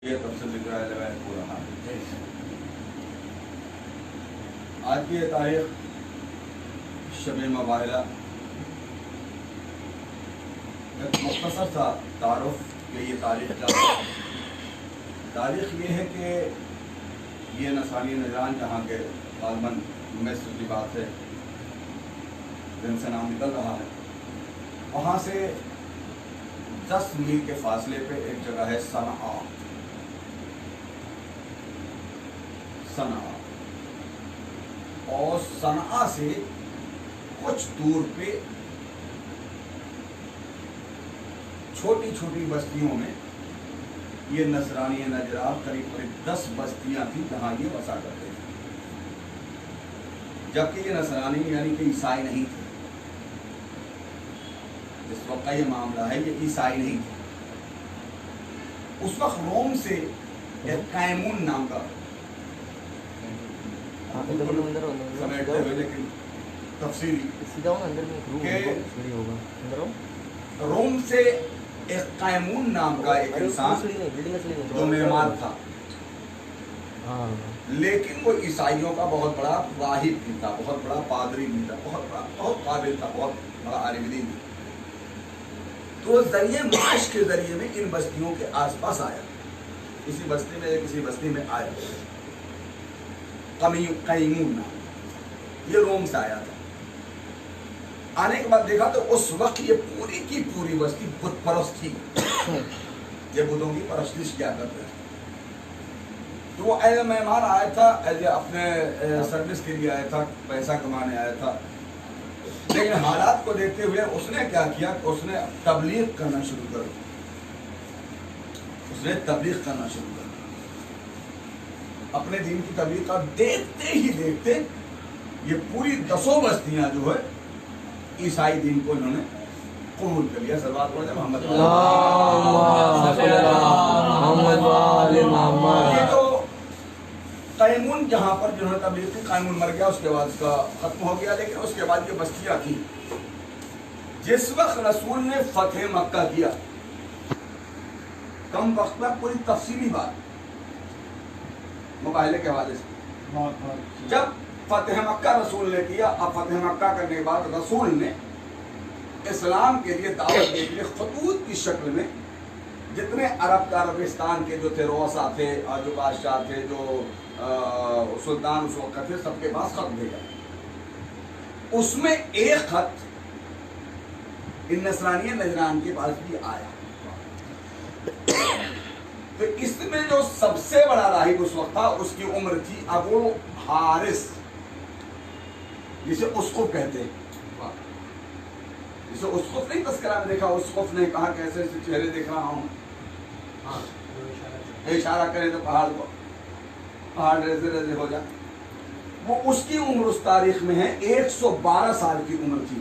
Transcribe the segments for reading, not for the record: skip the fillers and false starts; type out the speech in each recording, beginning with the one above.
یہ تب سے ذکر ہے ہو رہا ہے۔ آج کی یہ تاریخ شب مباہلہ، ایک مختصر تھا تعارف کہ یہ تاریخ کیا ہے۔ تاریخ یہ ہے کہ یہ نصرانی نجران جہاں کے غالباً مصر کی بات ہے جن سے نام نکل رہا ہے، وہاں سے 10 میل کے فاصلے پہ ایک جگہ ہے صنعاء۔ اور صنعاء سے کچھ دور پہ چھوٹی چھوٹی بستیوں میں یہ نصرانی نجران قریب 10 بستیاں تھیں جہاں یہ بسا کرتے تھے، جبکہ یہ نصرانی یعنی کہ عیسائی نہیں تھے۔ جس وقت کا یہ معاملہ ہے یہ عیسائی نہیں تھے۔ اس وقت روم سے ایک قیمون نام کا سمیٹتے ہوئے لیکن تفصیلی کہ روم سے ایک قیمون نام کا ایک انسان جو معمار تھا، لیکن وہ عیسائیوں کا بہت بڑا راہب بھی تھا، بہت بڑا پادری بھی تھا، بہت قابل تھا، بہت بڑا عالم دین تھا۔ تو ذریعے معاش کے ذریعے میں ان بستیوں کے آس پاس آیا، کسی بستی میں آیا، قیمون نام، یہ روم سے آیا تھا۔ آنے کے بعد دیکھا تو اس وقت یہ پوری کی پوری بستی بت پرست تھی، یہ بتوں کی پرستش کیا کرتے تھے۔ تو وہ ایز مہمان آیا تھا، ایز اپنے سروس کے لیے آیا تھا، پیسہ کمانے آیا تھا، لیکن حالات کو دیکھتے ہوئے اس نے کیا کیا کہ اس نے تبلیغ کرنا شروع کر دیا۔ اپنے دین کی تبلیغ کا دیکھتے ہی دیکھتے یہ پوری 10 بستیاں جو ہے عیسائی دین کو انہوں نے قبول کر لیا۔ صلوات پڑھتے ہیں محمد یہ تو قیمون جہاں پر جنہوں نے تبلیغ کی، قیمون مر گیا، اس کے بعد اس کا ختم ہو گیا، لیکن اس کے بعد یہ بستیاں تھیں۔ جس وقت رسول نے فتح مکہ کیا، کم وقت میں پوری تفصیلی بات مباہلے کے حوالے سے، جب فتح مکہ رسول نے کیا، اب فتح مکہ کرنے کے بعد رسول نے اسلام کے لیے دعوت کے لیے خطوط کی شکل میں جتنے عرب کا عربستان کے جو تھے، روسا تھے اور جو بادشاہ تھے، جو سلطان اس وقت تھے، سب کے پاس خط بھیجا۔ اس میں ایک خط ان نصرانی نجران کے پاس بھی آیا۔ تو اس میں جو سب سے بڑا راہب اس وقت تھا، اس کی عمر تھی ابو حارث، جسے اسقف کہتے ہیں۔ جسے اسقف نہیں تذکرہ میں دیکھا، اسقف نے کہا کیسے ایسے چہرے دیکھ رہا ہوں، اشارہ کرے تو پہاڑ ریزے ریزے ہو جائے۔ وہ اس کی عمر اس تاریخ میں ہے 112 سال کی عمر تھی۔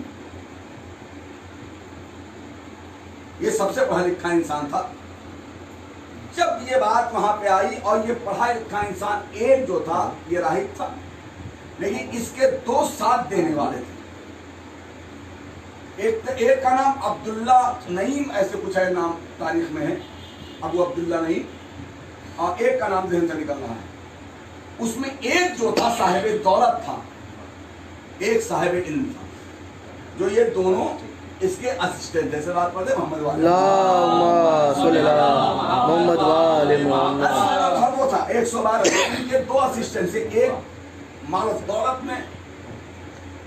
یہ سب سے پڑھا لکھا انسان تھا۔ جب یہ بات وہاں پہ آئی، اور یہ پڑھا لکھا انسان ایک جو تھا یہ راہب تھا، لیکن اس کے 2 ساتھ دینے والے تھے۔ ایک کا نام عبداللہ نعیم، ایسے کچھ ہے نام تاریخ میں ہے، ابو عبداللہ نعیم، اور ایک کا نام ذہن سے نکل رہا ہے۔ اس میں ایک جو تھا صاحب دولت تھا، ایک صاحب علم تھا، جو یہ دونوں اس کے اسسٹنٹ، جیسے بات پڑھتے محمد والے وہ تھا 112 کے 2 اسسٹنٹ سے، ایک مال دولت میں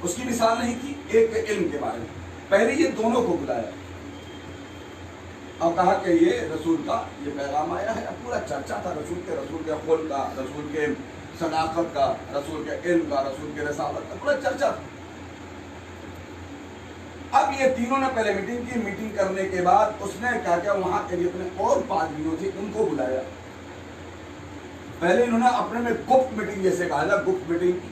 اس کی مثال نہیں تھی، ایک علم کے بارے میں۔ پہلے یہ دونوں کو بلایا اور کہا کہ یہ رسول کا یہ پیغام آیا ہے۔ پورا چرچا تھا رسول کے خلق کا، رسول کے صداقت کا، رسول کے علم کا، رسول کے رسالت کا، پورا چرچا تھا۔ اب یہ تینوں نے پہلے میٹنگ کی، میٹنگ کرنے کے بعد اس نے کیا کیا، وہاں کے جتنے اور پادریوں تھے ان کو بلایا۔ پہلے انہوں نے اپنے میں گپت میٹنگ جیسے کہا تھا، گپت میٹنگ کی،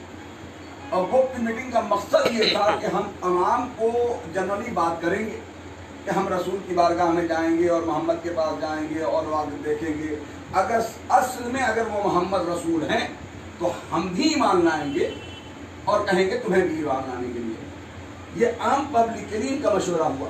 اور گپت میٹنگ کا مقصد یہ تھا کہ ہم عوام کو جنرلی بات کریں گے کہ ہم رسول کی بارگاہ میں جائیں گے اور محمد کے پاس جائیں گے اور وہاں دیکھیں گے، اگر اصل میں اگر وہ محمد رسول ہیں تو ہم بھی ایمان لائیں گے اور کہیں گے تمہیں بھی ایمان لانے کے لیے۔ یہ عام پبلک کے لیے ان کا مشورہ ہوا۔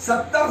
70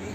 3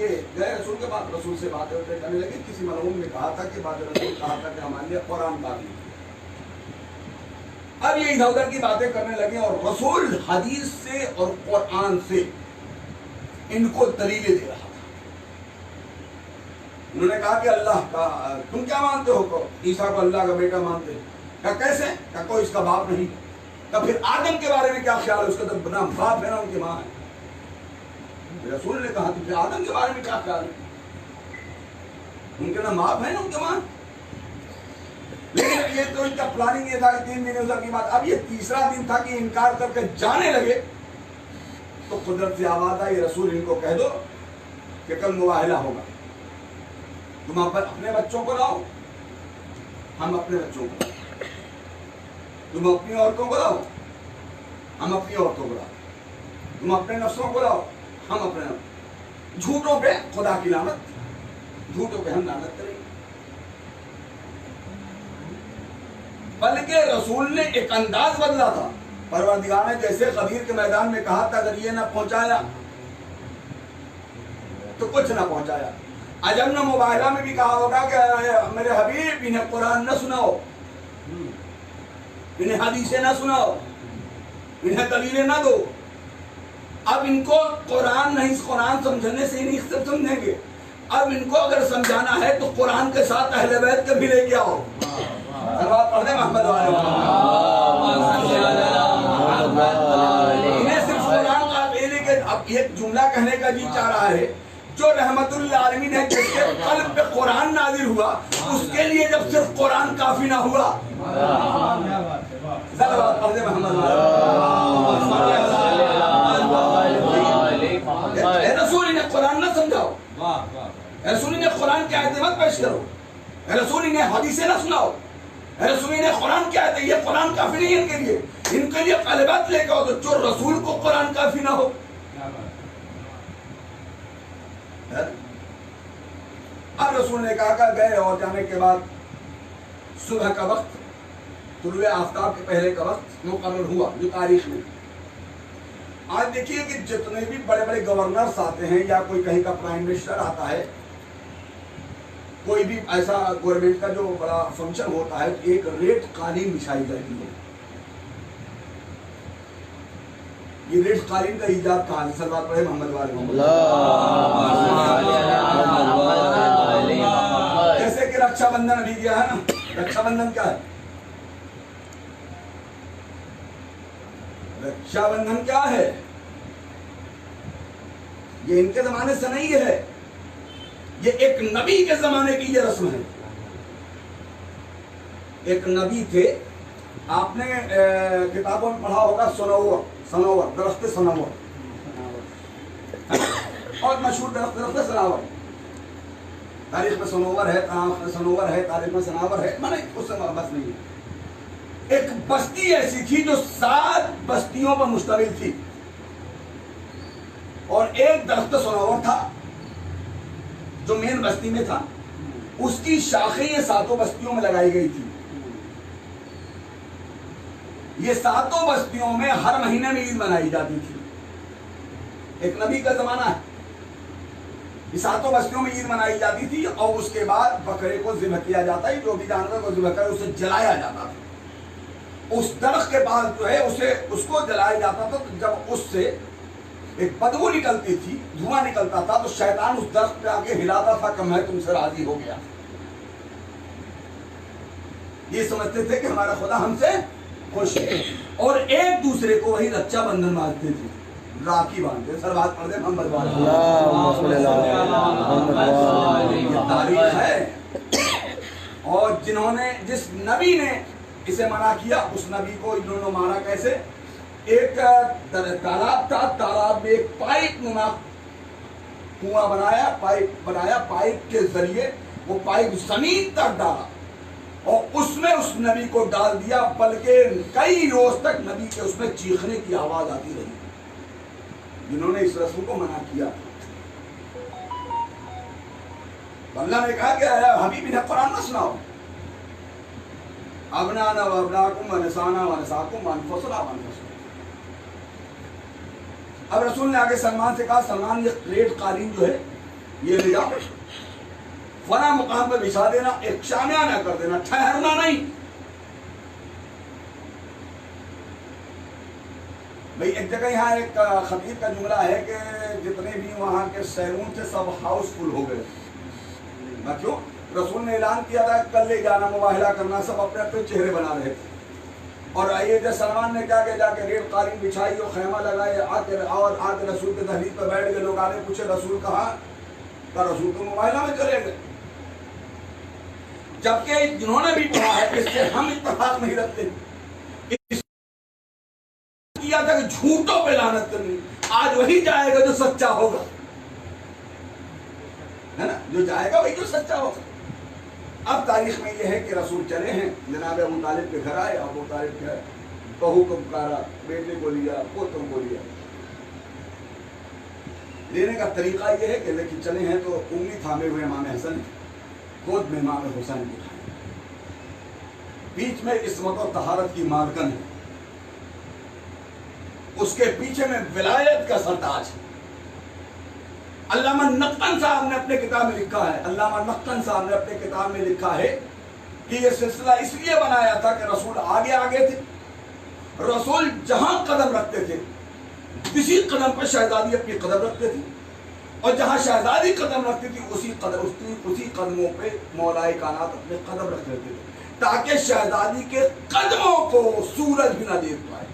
یہ گئے رسول کے بعد، رسول سے باتیں کرنے لگے. کسی ملعون نے کہا تھا کہ بعد رسول کہا تھا کہ ہمارے لیے قرآن کافی. اب یہ ادھر ادھر کی باتیں کرنے لگے اور رسول حدیث سے اور قرآن سے ان کو دلیلیں دے رہا تھا. انہوں نے کہا کہ اللہ کا تم کیا مانتے ہو؟ عیسیٰ کو اللہ کا بیٹا مانتے ہیں. کہا کیسے؟ کہا کوئی اس کا باپ نہیں. کہا پھر آدم کے بارے میں کیا خیال ہے؟ اس کا تو نہ باپ ہے نہ ان کی ماں ہے. رسول نے کہا تو پھر آدم کے بارے میں کیا خیال ہے؟ ان کے نہ باپ ہے نہ ان کے ماں. لیکن یہ تو ان کا پلاننگ یہ تھا کہ 3 دن کی بات. اب یہ تیسرا دن تھا کہ انکار کر کے جانے لگے تو قدرت سے آواز آئی رسول ان کو کہہ دو کہ کل مباہلہ ہوگا. تم اپنے بچوں کو لاؤ، ہم اپنے بچوں کو لاؤ. تم اپنی عورتوں کو لاؤ، ہم اپنی عورتوں کو لاؤ. تم اپنے نفسوں کو لاؤ، ہم اپنے نفس. جھوٹوں پہ خدا کی لعنت، جھوٹوں پہ ہم لعنت کریں گے. بلکہ رسول نے ایک انداز بدلا تھا. پروردگار نے جیسے غدیر کے میدان میں کہا تھا اگر یہ نہ پہنچایا تو کچھ نہ پہنچایا. عجم نہ مباہلہ میں بھی کہا ہوگا کہ میرے حبیب انہیں قرآن نہ سناؤ، انہیں حدیثیں نہ سناؤ، انہیں دلیلیں نہ دو. اب ان کو قرآن نہیں، قرآن سمجھنے سے ہی نہیں سب سمجھیں گے. اب ان کو اگر سمجھانا ہے تو قرآن کے ساتھ اہل بیت کے بھی لے کے آؤ. پڑھ دیں محمد والے. انہیں صرف قرآن کا لینے کے اب یہ جملہ کہنے کا جی چاہ رہا ہے جو رحمت للعالمین ہے جس کے قلب پہ قرآن نازل ہوا اس کے لیے جب صرف قرآن کافی نہ ہوا. پڑھ دیں محمد رسول انہیں قرآن نہ سمجھاؤ، رسول انہیں قرآن کی آیتیں مت پیش کرو، رسول انہیں حدیثیں نہ سناؤ، رسول انہیں قرآن کی آیتیں یہ قرآن کافی نہیں ہے ان کے لیے. ان کے لیے قلبات لے کے آؤ تو جو رسول کو قرآن کافی نہ ہو. اب رسول نے کہا کہ گئے اور جانے کے بعد صبح کا وقت، طلوع آفتاب کے پہلے کا وقت مقرر ہوا جو تاریخ میں. آج دیکھیے کہ جتنے بھی بڑے بڑے گورنرز آتے ہیں یا کوئی کہیں کا پرائم منسٹر آتا ہے، کوئی بھی ایسا گورنمنٹ کا جو بڑا فنکشن ہوتا ہے، ایک ریڈ قالین بچھائی جاتی ہے. یہ ریڈ قالین کا ایجاد کہاں ہے؟ صلوات پڑھے محمد والے. جیسے کہ رکشا بندھن ابھی گیا ہے نا، رکشا بندھن کیا ہے؟ رکشا بندھن کیا ہے؟ یہ ان کے زمانے سے نہیں ہے، یہ ایک نبی کے زمانے کی یہ رسم ہے. ایک نبی تھے، آپ نے کتابوں میں پڑھا ہوگا سنور، درخت سنور، اور مشہور درخت سناور. تاریخ میں سنوور ہے، تاریخ میں سناور ہے، میں نے اس سے بس نہیں ہے. ایک بستی ایسی تھی جو 7 بستیوں پر مشتمل تھی اور ایک درخت سنور تھا جو مین بستی میں تھا. اس کی شاخیں یہ 7 بستیوں میں لگائی گئی تھی. یہ 7 بستیوں میں ہر مہینے میں عید منائی جاتی تھی. ایک نبی کا زمانہ ہے. یہ 7 بستیوں میں عید منائی جاتی تھی اور اس کے بعد بکرے کو ذبح کیا جاتا ہے. جو بھی جانور کو ذبح کرے اسے جلایا جاتا تھا. اس درخت کے پاس جو ہے اس کو جلایا جاتا تھا. تو جب اس سے ایک بدبو نکلتی تھی، دھواں نکلتا تھا، تو شیطان اس درخت پہ آگے ہلاتا تھا کہ میں تم سے راضی ہو گیا. یہ سمجھتے تھے کہ ہمارا خدا ہم سے خوش ہے. اور ایک دوسرے کو وہی رکشا بندھن باندھتے تھے، راکھی باندھتے. سلوات پڑھ دیں محمد والے. یہ تاریخ ہے. اور جس نبی نے اسے منع کیا اس نبی کو انہوں نے مارا کیسے؟ ایک تالاب تھا، تالاب میں ایک پائپ نما کنواں بنایا، پائپ کے ذریعے وہ پائپ زمین تک ڈالا اور اس میں اس نبی کو ڈال دیا. بلکہ کئی روز تک نبی کے اس میں چیخنے کی آواز آتی رہی. جنہوں نے اس رسم کو منع کیا، اللہ نے کہا کہ حبیب انہیں قرآن نہ سناؤ. ابنانا و ابناکم و نسانا و نساکم و انفسنا و انفسنا. اب رسول نے آگے سلمان سے کہا سلمان یہ ریڈ قالین جو ہے یہ لے جاؤ فلاں مقام پہ بچھا دینا، ایک شامیا نہ کر دینا، ٹھہرنا نہیں. بھئی ایک جگہ یہاں ایک خطیب کا جملہ ہے کہ جتنے بھی وہاں کے سیلون تھے سب ہاؤس فل ہو گئے. کیوں؟ رسول نے اعلان کیا تھا کل لے جانا، مباہلہ کرنا، سب اپنے اپنے چہرے بنا رہے تھے. اور آئیے جو سلمان نے کیا کہ جا کے ریت قالین بچھائی اور خیمہ لگائے اور آ کے رسول کے دہلیز پہ بیٹھ گئے. لوگ آگے پوچھے رسول کہاں؟ کہ رسول تو مباہلہ میں چلے گئے. جبکہ جنہوں نے بھی پڑھا ہے اس سے ہم اتفاق نہیں رکھتے، کیا تھا کہ جھوٹوں پہ لعنت کرنی. آج وہی جائے گا جو سچا ہوگا، ہے نا، جو جائے گا وہی جو سچا ہوگا. اب تاریخ میں یہ ہے کہ رسول چلے ہیں، جناب ابو طالب کے گھر آئے. ابو طالب کے بہو کو پکارا، بیٹے کو لیا، پوتوں کو لیا. لینے کا طریقہ یہ ہے کہ لیکن چلے ہیں تو انگلی تھامے ہوئے امام حسن، گود میں امام حسین بٹھائے، بیچ میں عصمت اور طہارت کی مالکن ہے، اس کے پیچھے میں ولایت کا سرتاج ہے. علامہ نقطن صاحب نے اپنے کتاب میں لکھا ہے، علامہ نقطن صاحب نے اپنے کتاب میں لکھا ہے کہ یہ سلسلہ اس لیے بنایا تھا کہ رسول آگے آگے تھے. رسول جہاں قدم رکھتے تھے کسی قدم پر شہزادی اپنی قدم رکھتے تھے، اور جہاں شہزادی قدم رکھتی تھی اسی قدموں پہ مولائے کائنات اپنے قدم رکھ لیتے تھے، تاکہ شہزادی کے قدموں کو سورج بھی نہ دیکھ پائے.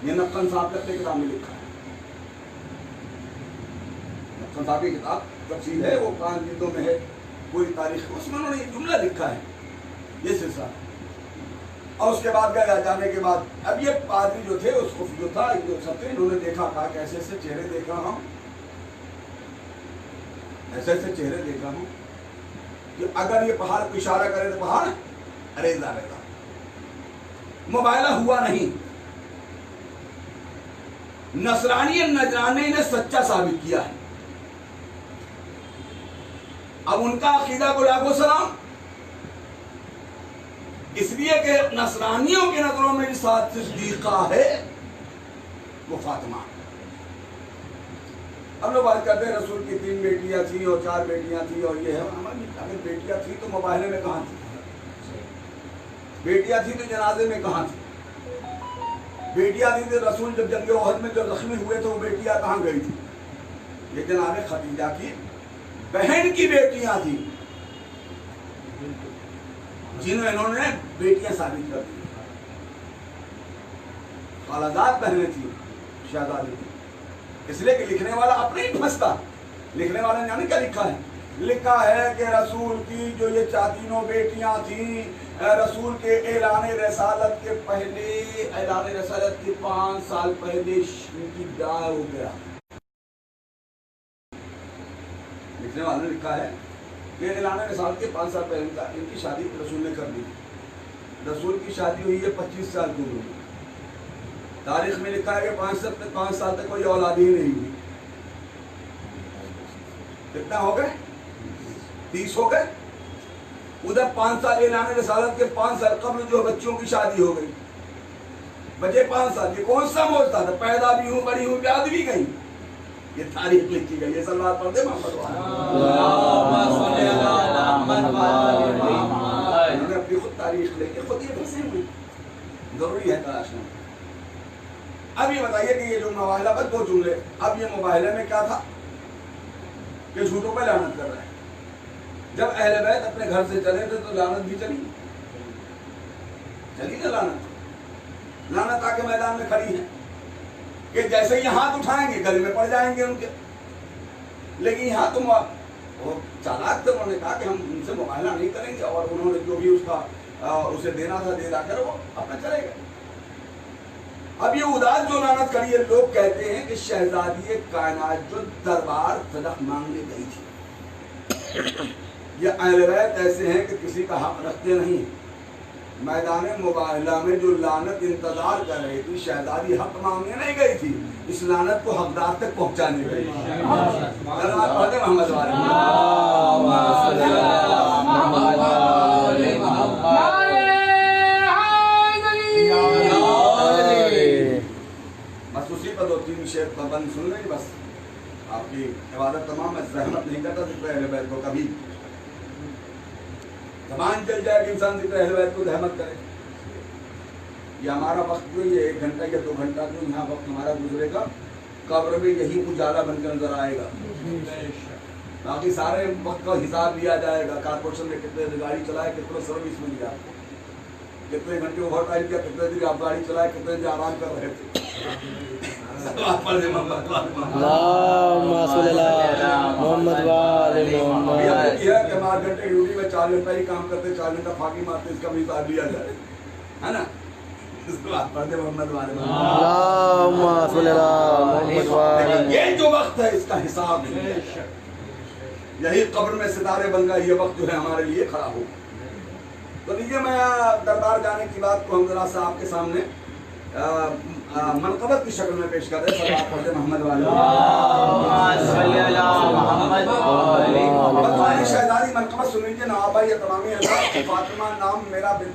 یہ نقطن صاحب نے اپنے کتاب میں لکھا ہے. صاحب کی کتاب تفصیل ہے، وہ 5 جلدوں میں ہے، پوری تاریخ، اس میں انہوں نے یہ جملہ لکھا ہے، یہ سلسلہ. اور اس کے بعد گئے جانے کے بعد اب یہ پادری جو تھے اس کو جو تھا جو سب تھے انہوں نے دیکھا، کہا کہ ایسے ایسے چہرے دیکھ رہا ہوں، ایسے ایسے چہرے دیکھ رہا ہوں کہ اگر یہ پہاڑ کو اشارہ کرے تو پہاڑ ریزہ رہتا. مباہلہ ہوا نہیں. نصرانی نجرانی نے سچا ثابت کیا ہے. اب ان کا عقیدہ کو لاکھوں سلام، اس لیے کہ نصرانیوں کی نظروں میں ساتھ صدیقہ ہے وہ فاطمہ. اب لوگ بات کرتے ہیں رسول کی 3 بیٹیاں تھیں اور 4 بیٹیاں تھیں اور یہ ہے. ہماری اگر بیٹیاں تھیں تو مباہلے میں کہاں تھی؟ بیٹیاں تھیں تو جنازے میں کہاں تھی؟ بیٹیاں تھیں تو رسول جب جنگ احد میں جو زخمی ہوئے تو وہ بیٹیاں کہاں گئی تھی؟ یہ جناب خدیجہ کی بہن کی بیٹیاں تھیں جنہوں انہوں نے بیٹیاں ثابت کر دی. خالازاد بہنیں تھیں، شہزادی تھی. اس لیے کہ لکھنے والا اپنے ہی پھنستا. لکھنے والا نے جانے کیا لکھا ہے؟ لکھا ہے کہ رسول کی جو یہ 4 بیٹیاں تھیں، رسول کے اعلان رسالت کے پہلے، اعلان رسالت کے 5 سال پہلے ان کی بیاہ ہو گیا. لکھنے والوں نے لکھا ہے کہ اعلان رسالت کے 5 سال پہلے ان کی شادی رسول نے کر دی. رسول کی شادی ہوئی ہے 25 سال کی عمر میں. تاریخ میں لکھا ہے کہ 5 سال تک کوئی اولاد ہی نہیں ہوئی. کتنا ہو گئے؟ 30 ہو گئے. ادھر 5 سال اعلان رسالت کے 5 سال قبل جو بچوں کی شادی ہو گئی، بچے 5 سال. یہ کون سا موجودہ تھا؟ پیدا بھی ہوں، بڑی ہوں، بیاد بھی گئی. یہ تاریخ لکھی گئی ہے. صلوات پڑھ دے محمد انہوں نے اپنی خود تاریخ لے کے خود یہ پھنسے ہوئی. ضروری ہے تلاشنا. اب یہ بتائیے کہ یہ جو مباہلہ بس 2 جملے. اب یہ مباہلے میں کیا تھا کہ جھوٹوں پہ لعنت کر رہے ہیں. جب اہل بیت اپنے گھر سے چلے تھے تو لعنت بھی چلی نا. لعنت آ کے میدان میں کھڑی ہے کہ جیسے ہی ہاتھ اٹھائیں گے گلے میں پڑ جائیں گے ان کے. لیکن یہاں تم وہ چالاک تھے، انہوں نے کہا کہ ہم ان سے مباہلہ نہیں کریں گے، اور انہوں نے جو بھی اس کا اسے دینا تھا دے لا کر وہ اپنا چلے گئے. اب یہ اداس جو لعنت کری ہے، لوگ کہتے ہیں کہ شہزادی کائنات جو دربار صدق مانگنے گئی تھی. یہ اہل بیت ایسے ہیں کہ کسی کا حق رکھتے نہیں. میدان مباہلہ میں جو لعنت انتظار کر رہی تھی، شہزادی حق مانگنے نہیں گئی تھی، اس لعنت کو حقدار تک پہنچانے گئی. محمد بس اسی پر 2-3 شعر بند سن لیں بس. آپ کی عبادت تمام میں زحمت نہیں کرتا ذکر اہل بیت کو کبھی. زبان چل جائے کہ انسان ذکر اہل بیت کو زحمت کرے. یہ ہمارا وقت جو یہ 1 گھنٹہ یا 2 گھنٹہ جو یہاں وقت ہمارا گزرے گا قبر میں یہی اجالا بن کر نظر آئے گا. باقی سارے وقت کا حساب لیا جائے گا. کارپوریشن نے کتنے گاڑی چلائے, کتنے سروس میں لیا, کتنے گھنٹے اوور ٹائم کیا, کتنے دن آپ گاڑی چلائے, کتنے دن آرام کر رہے تھے. اللہم صلی اللہ محمد وآل محمد. یہ ہے کہ 8 گھنٹے ڈیوٹی میں 4 گھنٹہ ہی کام کرتے, 4 گھنٹہ پھاکی مارتے, اس کا بھی حساب لیا جائے, ہے نا. محمد وآل محمد. اللہم صلی اللہ محمد وآل. یہ جو وقت ہے اس کا حساب نہیں ہے. یہی قبر میں ستارے بن گئے, یہ وقت جو ہے ہمارے لیے کھڑا ہو. تو دیکھیے میں دربار جانے کی بات کو ہم ذرا سا آپ کے سامنے منقبت کی شکل میں پیش کر رہے ہیں. صلوات پڑھتے محمد والے بطوانی شہزادی منقبت سن لیجیے. نواب یہ تمامی حضرات کہ فاطمہ نام میرا بنت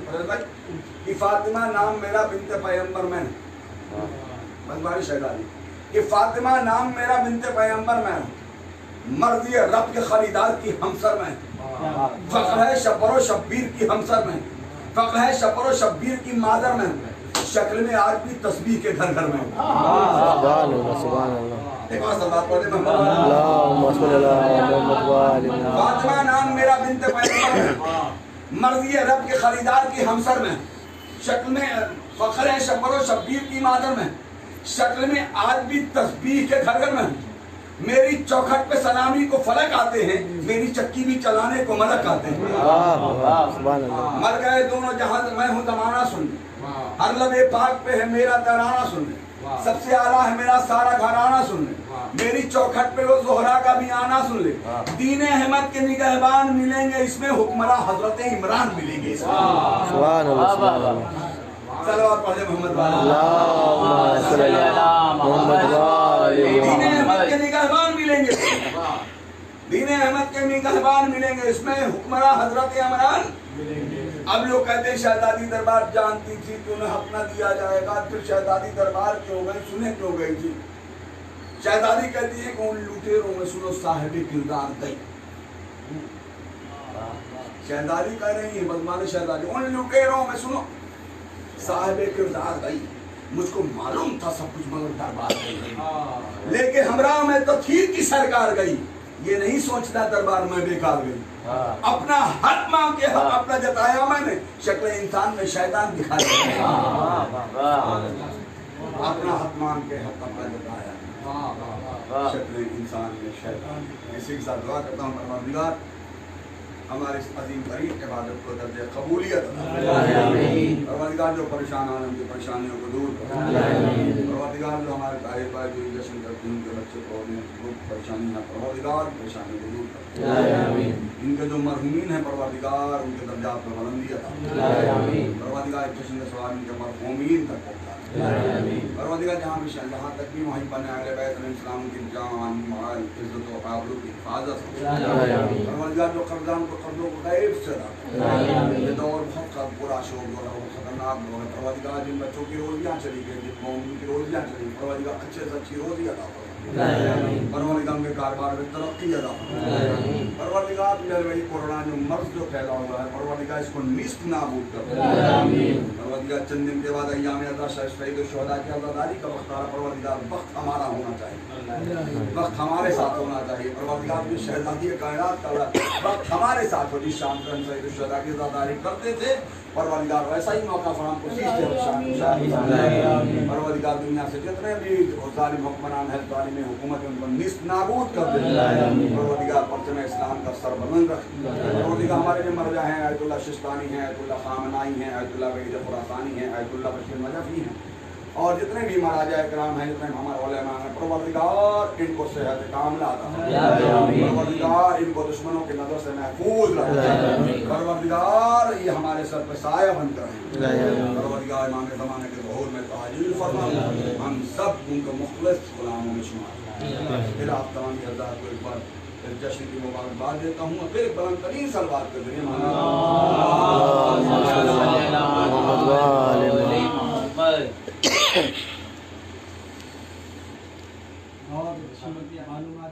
کہ فاطمہ نام میرا بنت پیغمبر میں. بطوانی شہزادی کہ فاطمہ نام میرا بنت پیغمبر میں, مرضی رب کے خریدار کی ہمسر میں, فخر ہے شبر و شبیر کی ہمسر میں, فخر ہے شبر و شبیر کی مادر میں, شکل میں آج بھی تسبیح کے گھر گھر میں. سبحان اللہ سبحان اللہ. ایک بار صلوات پڑھتے محمد. اللہم صلی اللہ محمد وآل. فاطمہ نام میرا بنت پیغمبر میں, مرضی رب کے خریدار کی ہمسر میں, شکل میں فخر ہے شبر و شبیر کی مادر میں, شکل میں آج بھی تسبیح کے گھر گھر میں. میری چوکھٹ پہ سلامی کو فلک آتے ہیں, میری چکی بھی چلانے کو ملک آتے ہیں. سبحان اللہ. مر گئے دونوں جہاں, میں ہوں زمانہ سن لے, ہر لب پاک پہ ہے میرا ترانہ سن لے, سب سے اعلیٰ ہے میرا سارا گھرانہ سن لے, میری چوکھٹ پہ وہ زہرا کا بھی آنا سن لے. دین احمد کے نگہبان ملیں گے اس میں, حکمراں حضرت عمران ملیں گے اس میں. سبحان اللہ سبحان اللہ. صلوات پڑھے محمد والے. اللہم صلی اللہ محمد وآل. دین احمد کے نگہبان ملیں گے, دین احمد کے نگہبان ملیں گے اس میں, حکمراں حضرت عمران. اب لوگ کہتے ہیں شہزادی دربار جانتی تھی کہ انہیں حق نہ دیا جائے گا, پھر شہزادی دربار کیوں گئی, سنے کیوں گئی تھی. شہزادی کہتی ہے کہ ان لوٹیروں میں سنو صاحب کردار گئی. شہزادی کہہ رہی ہے, بدمان شہزادی, ان لوٹیروں میں سنو صاحب کردار گئی. مجھ کو معلوم تھا سب کچھ مگر دربار گئی, لیکن ہمراہ میں تو تیر کی سرکار گئی. یہ نہیں سوچتا دربار میں بیکار گئی. اپنا حق مانگ کے حق اپنا جتایا میں نے, شکل انسان میں شیطان دکھایا. اپنا حق مانگ کے حق اپنا جتایا, شکل انسان میں شیطان. اسی کے ساتھ دعا کرتا ہوں پروردگار ہمارے اس عظیم ترین عبادت کو درجہ قبولیت پروردگار, جو پریشان ہیں ان کی پریشانیوں کو دور کر. پروردگار جو ہمارے طاہر بھائی جو جشن کرتے ہیں ان کے بچے کو پریشانی ہے, پروردگار پریشانی کو دور کر. ان کے جو مرحومین ہیں پروردگار ان کے درجات میں بلندی عطا. پروردگار جشن کے سوال ان کے مرحومین تک پہنچا. پروردگار جہاں تک بھی وہیں بنے اہل بیت علیہ السلام کی جان مال عزت و آبرو کی حفاظت. پروردگار جو قرضان کو قرضوں کو غیب سے رکھا. یہ دور بہت برا شوق دور ہے, خطرناک دور ہے. پروردگار جن بچوں کی روزیاں چلی گئی, جن قوم کی روزیاں چلی گئی, پروردگار اچھے سے اچھی روزی عطا فرما. پروردگار کے کاروبار میں ترقی عطا فرما. پروردگار وہی کورونا جو مرض جو پھیلا ہوا ہے, پروردگار اس کو نیست نابود کر. پروردگار چند دن کے بعد ایام عطا شہید و شہداء کی عزاداری کا وقت آ رہا. پروردگار وقت ہمارا ہونا چاہیے, وقت ہمارے ساتھ ہونا چاہیے. پروردگار جو شہزادی کائنات کا وقت ہمارے ساتھ ہوتی. شام کو ہم شہید و شہداء کی عزاداری کرتے تھے, پروردگار ویسا ہی موقع فراہم کو سیچتے ہیں. پروردگار دنیا سے جتنے بھی ظالم حکمران ہیں, ظالم حکومت ان کو نیست نابود کر دے. پروردگار پرچم اسلام کا سر بلند رکھ. پروردگار ہمارے جو مرجع ہیں, آیت اللہ شستانی ہیں, آیت اللہ خامنائی ہیں, آیت اللہ وحید خراسانی ہیں, آیت اللہ بشیر نجفی ہیں, اور جتنے بھی مراجع کرام ہیں, جتنے ہمارے علماء ہیں, پروردگار ان کو صحت کاملہ عطا فرما. پروردگار ان کو دشمنوں کی نظر سے محفوظ رکھے. پروردگار یہ ہمارے سر پہ سایہ بن کر رہیں. پروردگار امام زمانے کے ظہور میں تعجیل فرما, ہم سب ان کو مخلص غلاموں میں شمار. پھر آپ تمام حضرات کو ایک بار جشن کی مبارکباد دیتا ہوں, پھر ایک بلند ترین سلوات کے ذریعے اور معلومات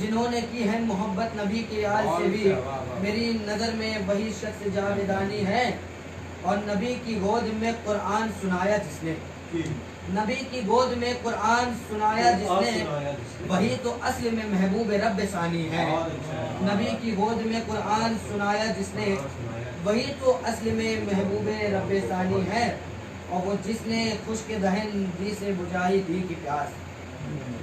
جنہوں نے کی ہے محبت نبی کے آل سے بھی، میری نظر میں وہی شخص جاویدانی ہے، اور نبی کی گود میں قرآن سنایا جس نے، نبی کی گود میں قرآن سنایا جس نے، وہی تو اصل میں محبوب رب ثانی ہے۔ نبی کی گود میں قرآن سنایا جس نے، وہی تو اصل میں محبوب رب ثانی ہے، اور وہ جس نے خشک دہن دی سے بجھائی دی کی پیاس،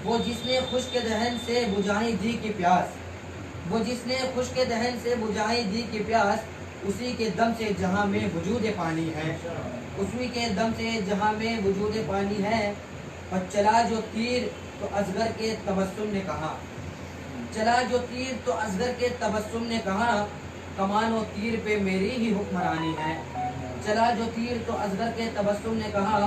وہ جس نے خشک دہن سے بجھائی دی کی پیاس، وہ جس نے خشک دہن سے بجھائی دی کی پیاس، اسی کے دم سے جہاں میں وجود پانی ہے، اسی کے دم سے جہاں میں وجود پانی ہے۔ اور چلا جو تیر تو اصغر کے تبسم نے کہا، چلا جو تیر تو اصغر کے تبسم نے کہا، کمان و تیر پہ میری ہی حکمرانی ہے۔ چلا جو تیر تو اصغر کے تبسم نے کہا،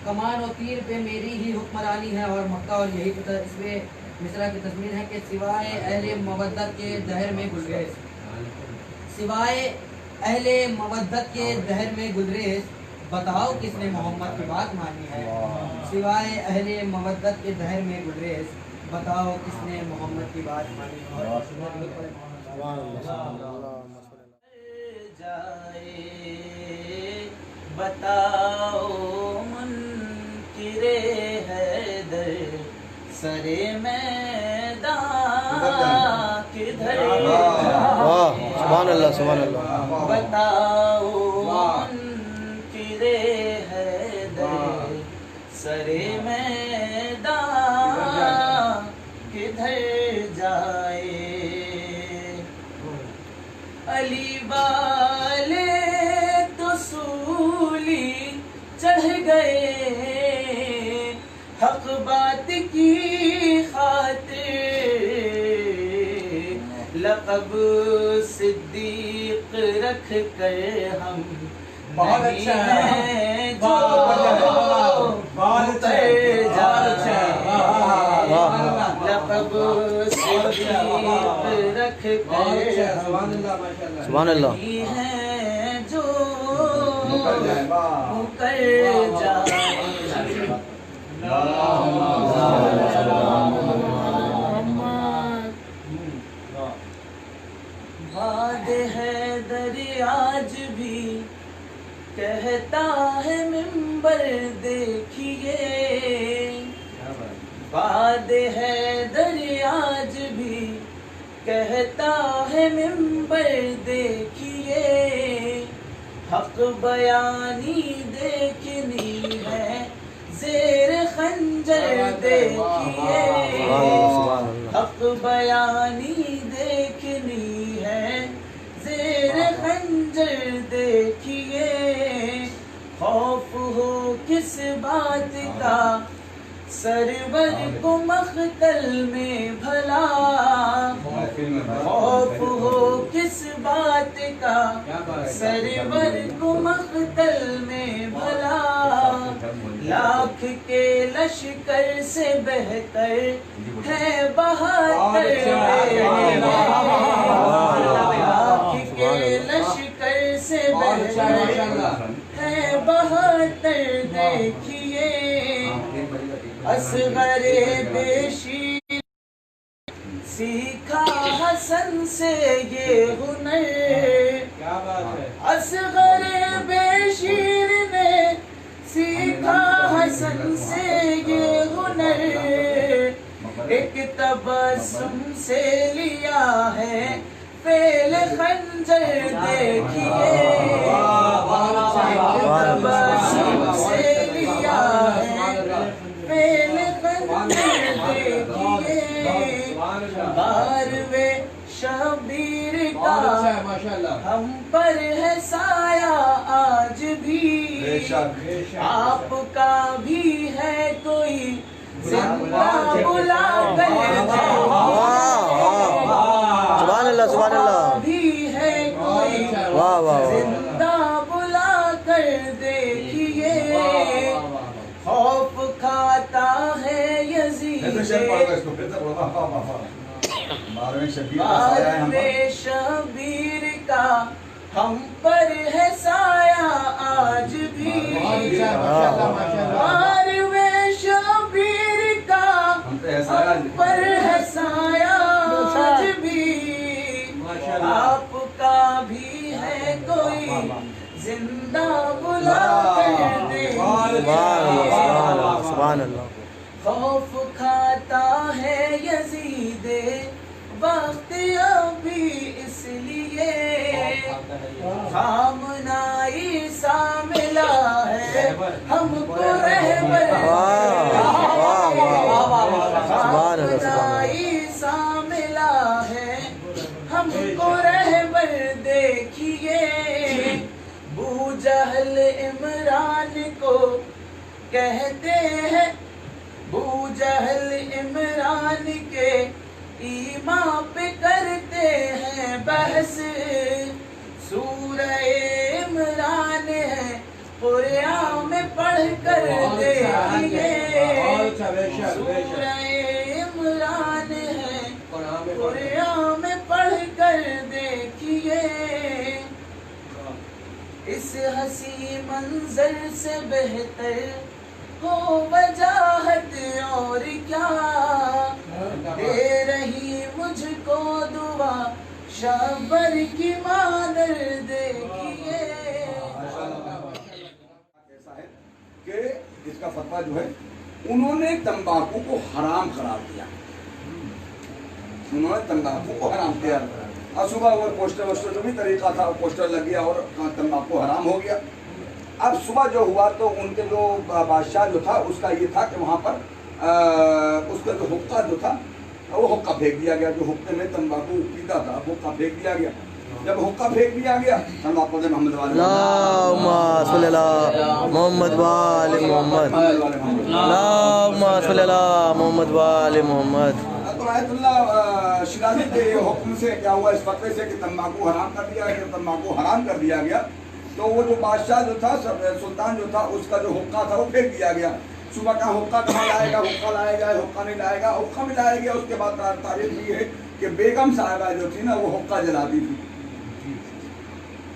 کمان و تیر پہ میری ہی حکمرانی ہے۔ اور مکہ، اور یہی اس میں مصرع کی تضمین ہے کہ سوائے اہل مودت کے دہر میں گلریز، سوائے اہل مودت کے دہر میں گلریز، بتاؤ کس نے محمد کی بات مانی ہے۔ سوائے اہل مودت کے دہر میں گلریز، بتاؤ کس نے محمد کی بات مانی ہے۔ بتاؤ منکر حیدر سرے میدان کدھر جائے، سبحان اللہ سبحان اللہ۔ بتاؤ منکر حیدر سرے میدان کدھر جائے، علی والے تو سولی چڑھ گئے، حق بات کی خاطر لقب صدیق رکھ کر ہم نہیں ہیں جو اتر جائے، لقب صدیق رکھ کر ہم سبحان اللہ۔ نہیں ہیں جو مکر جائے۔ باد حیدر آج بھی کہتا ہے منبر دیکھیے، باد حیدر آج بھی کہتا ہے منبر دیکھیے، حق بیانی دیکھنی ہے زیر خنجر دیکھیے، حق بیانی دیکھنی ہے زیر خنجر دیکھیے، خوف ہو کس بات کا سرور کو مقتل میں بھلا، خوف ہو کس بات کا سرور کو مقتل میں بھلا، لاکھ کے لشکر سے بہتر ہے بہادر، لاکھ کے لشکر سے بہتر ہے بہادر دیکھیے، اصغر بیشیر سیکھا حسن سے یہ ہنر، اصغر بیشیر نے سیکھا حسن سے یہ ہنر، ایک تبسم سے لیا ہے فعل خنجر دیکھیے، تبسم سے لیا ہے فعل خنجر دیکھیے، بارویں شبیر کا ہم پر ہے سایہ آج بھی، آپ کا بھی ہے کوئی زندہ بلا کر سبحان اللہ سبحان اللہ۔ بھی ہے کوئی واہ واہ زندہ بلا کر دیکھیے، خوف کھاتا ہے یزید بارویں شبیر کا ہم پر ہے سایہ آج بھی، بارویں شبیر کا ہم پر ہے سایہ سبحان اللہ. خوف کھاتا ہے یزید وقت ابھی اس لیے خامنہ عیسیٰ ملا ہے ہم کو رہبر خامنہ عیسیٰ ملا ہے ہم کو رہبر دیکھیے بو جہل عمران کو کہتے ہیں بو جہل عمران کے ایمان پہ کرتے ہیں بحث سورہ عمران ہے قرآن میں پڑھ کر دیکھیے سورہ عمران ہے قرآن میں پڑھ کر دیکھیے اس حسین منظر سے بہتر ہو وجاہت اور کیا دے رہی مجھ کو دعا شابر کی مادر دیکھیے. ایسا ہے کہ اس کا فتویٰ جو ہے انہوں نے تمباکو کو حرام قرار دیا. انہوں نے تمباکو کو حرام کیا اور صبح وہ پوسٹر ووسٹر جو بھی طریقہ تھا وہ پوسٹر لگ گیا اور تمباکو حرام ہو گیا. اب صبح جو ہوا تو ان کے جو بادشاہ جو تھا اس کا یہ تھا کہ وہاں پر اس کا جو حقہ جو تھا وہ حقہ پھینک دیا گیا. جو حقے میں تمباکو پیتا تھا حقہ پھینک دیا گیا. جب حقہ پھینک دیا گیا محمد اللہم صلی اللہ محمد وآل محمد اللہم صلی اللہ محمد وآل محمد. تو آیت اللہ شیرازی کے حکم سے کیا ہوا اس فتوے سے کہ تمباکو حرام کر دیا گیا. تمباکو حرام کر دیا گیا تو وہ جو بادشاہ جو تھا سلطان جو تھا اس کا جو حقہ تھا وہ پھینک دیا گیا. صبح کا حقہ کہاں لائے گا, حقہ لائے گا, حقہ نہیں لائے گا, حقہ بھی لائے گیا. اس کے بعد تاریخ یہ ہے کہ بیگم صاحبہ جو تھی نا وہ حقہ جلاتی تھی.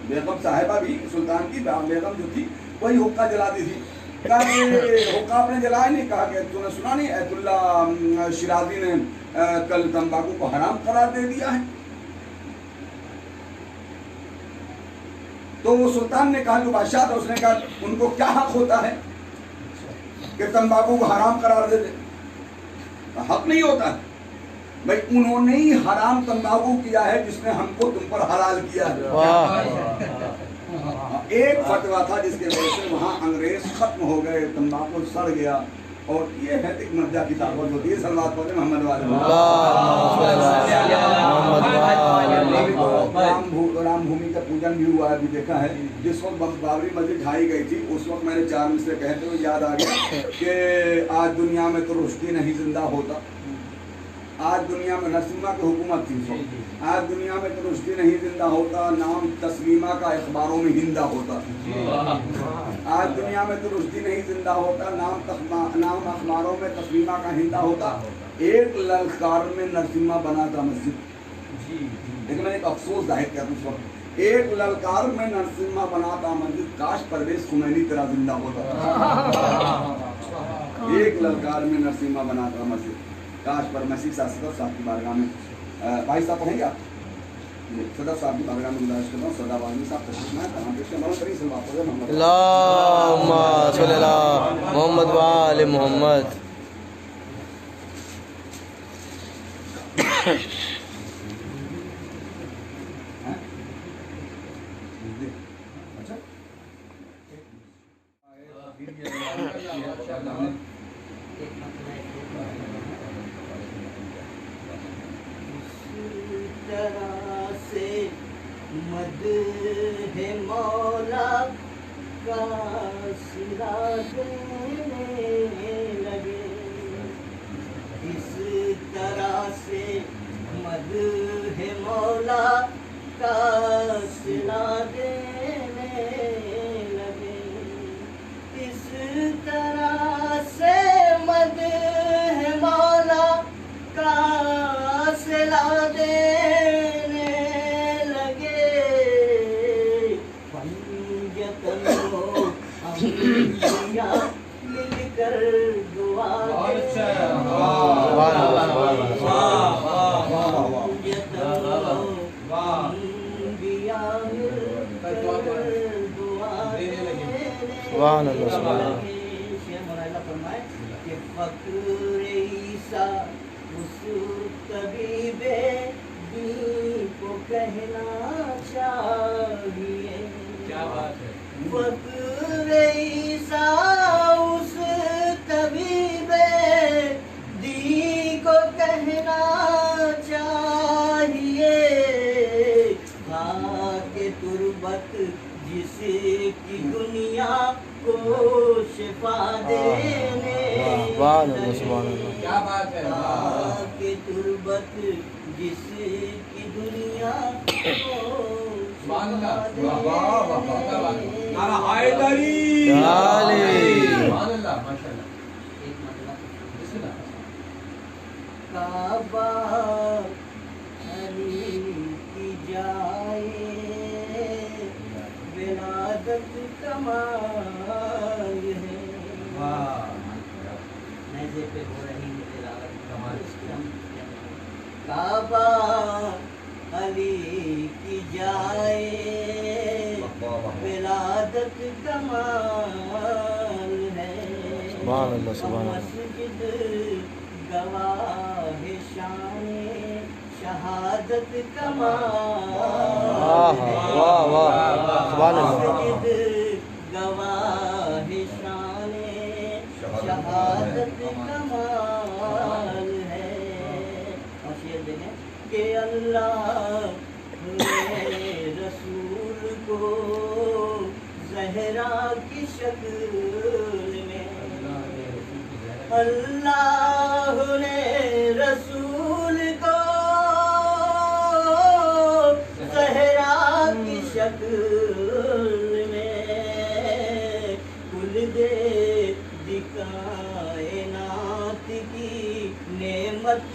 بیگم صاحبہ بھی سلطان کی بیگم جو تھی وہی حقہ جلاتی تھی. کہا کہ حقہ آپ نے جلایا نہیں. کہا کہ تو نے سنا نہیں ایت اللہ شیرازی نے کل تمباکو کو حرام قرار دے دیا ہے. تو وہ سلطان نے کہا جو بادشاہ تھا اس نے کہا ان کو کیا حق ہوتا ہے کہ تمباکو کو حرام قرار دے دے. حق نہیں ہوتا ہے بھائی. انہوں نے ہی حرام تمباکو کیا ہے جس نے ہم کو تم پر حلال کیا ہے. ایک فتویٰ تھا جس کے وجہ سے وہاں انگریز ختم ہو گئے, تمباکو سڑ گیا. اور یہ ہے ایک مرجع کی طاقت ہوتی ہے. صلوات پڑھیں محمد والے رام بھومی کا پوجن بھی ہوا ہے, بھی دیکھا ہے. جس وقت بابری مسجد ڈھائی گئی تھی اس وقت میں نے 4 مصرے کہتے ہوئے یاد آ گیا کہ آج دنیا میں تو رشدی نہیں زندہ ہوتا. آج دنیا میں نرسمہ کی حکومت تھی. آج دنیا میں تو رشدی نہیں زندہ ہوتا. نام تسلیمہ کا اخباروں میں ہندہ ہوتا. آج دنیا میں تو رشدی نہیں زندہ ہوتا. نام اخباروں میں تسلیمہ کا ہندہ ہوتا. ایک للکار میں نرسمہ بنا تھا مسجد. لیکن میں ایک افسوس ظاہر کیا اس وقت. ایک للکار میں نرسمہ بنا تھا مسجد. کاش پرویز خمینی تیرا زندہ ہوتا. ایک للکار میں نرسمہ بنا تھا مسجد. کاش پر مسیح صدر صاحب کی بارگاہ میں بھائی صاحب پڑھیں گے آپ. صدر صاحب کی بارگاہ میں گزارش کرتا ہوں صدا والی صاحب تشریف میں اللہم صلی اللہ محمد وآل محمد. مدح مولا کا صلا دینے لگے. اس طرح سے مدح مولا کا صلا دینے لگے. اس طرح سے مدح مولا کا صلا دینے لگے. انبیاء مل کر دعا فقر عیسیٰ اس طبیب دین کو کہنا چاہیے. کیا بات ہے. فقر عیسیٰ اس طبیب دین کو کہنا چاہیے. خاک تربت جس کی دنیا کو شفا دینے سبحان اللہ سبحان اللہ. کیا بات ہے. خاک تربت جس کی دنیا کو سبحان اللہ. شفا دینے. نعرہ حیدری. علی. سبحان اللہ. ماشاء اللہ. ایک مطلب بسم اللہ. کعبہ علی کی جائے ولادت کمال ہے. نیزے پہ ہو رہی ہے تلاوت کمال. اس کی ہم کعبہ علی کی جائے ولادت کمال ہے. سبحان اللہ سبحان اللہ. مسجد گواہ شان شہادت کمال ہے. واہ واہ سبحان اللہ. مسجد گواہ شان شہادت کمال ہے. اور شعر دیکھیں کہ اللہ نے رسول کو زہرا کی شکل میں اللہ نے رسول کو زہرا کی شکل میں کل دے کائنات کی نعمت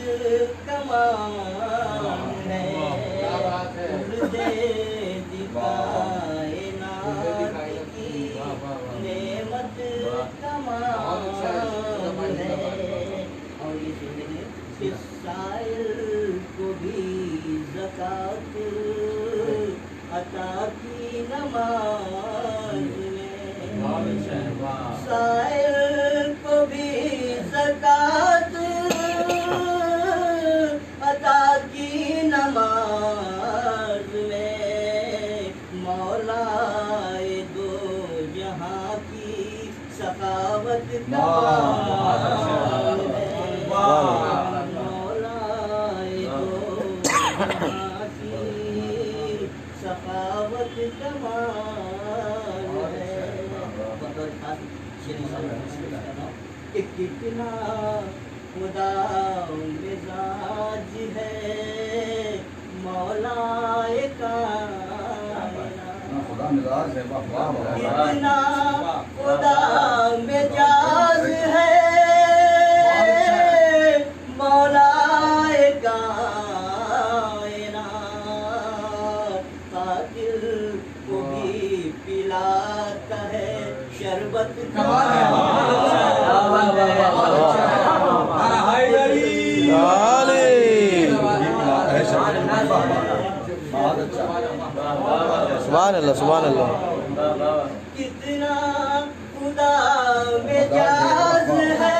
کمال ہے. کل دے کائنات کی نعمت کمال ہے. اور یہ سنیں کہ سائل کو بھی زکات عطا کی نماز میں. سائل کو بھی زکات عطا کی نماز میں. مولا دو جہاں کی سخاوت کمال ہے. مولا دو جہاں کی سخاوت کمال ہے. بطور خاص کہ کتنا خدا مزاج ہے مولا خدا مزاج ہے. کتنا خدا مزاج ہے مولا قاتل کو بھی پلاتا ہے شربت سبحان اللہ سبحان اللہ. کتنا خدا مزاج ہے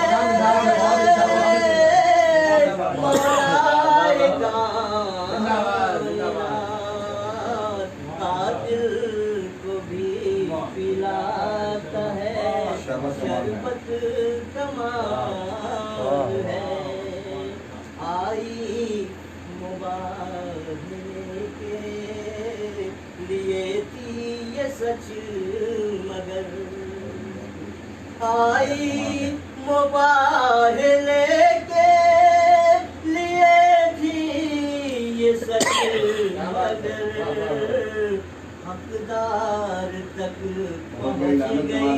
قاتل کو بھی پلاتا ہے شربت کمال ہے. آئی مباہلے کے لیے تھی یہ سچ مگر آئی مباہلے کے لیے تھی یہ سچ مگر حقدار تک پہنچ گئی.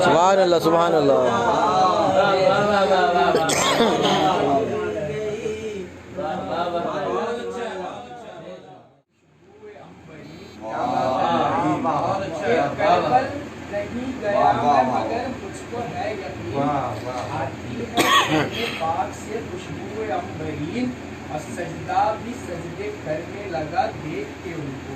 سبحان اللہ سبحان اللہ. نہیں گیا میں مگر مجھ کو ہے یقین آتی ہے اپنے پاک سے خوشبو عنبرین اور سجدہ بھی سجدے کرنے لگا دیکھ کے ان کو.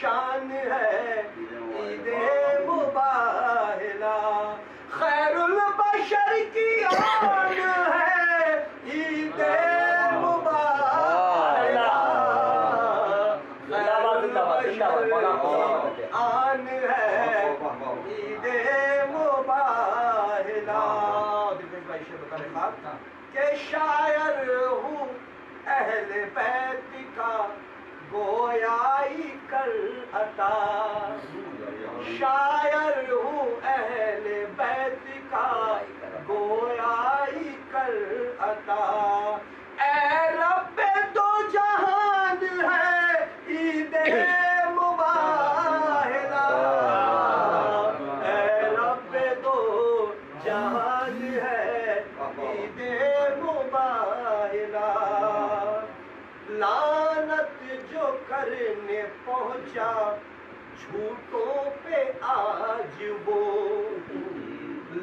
شان ہے عید مباہلا خیر البشر کی آن ہے عید مباہلا خیر البشر کی آن ہے عید مباہلا کہ شاعر ہوں اہل بیت کا گویائی کر عطا شاعر ہوں اہل بیت کا گویائی کر عطا اے رب دو جہان ہے عید مباہلا اے رب دو جہان ہے عید مباہلا لعنت جو کرنے پہنچا جھوٹوں پہ آج وہ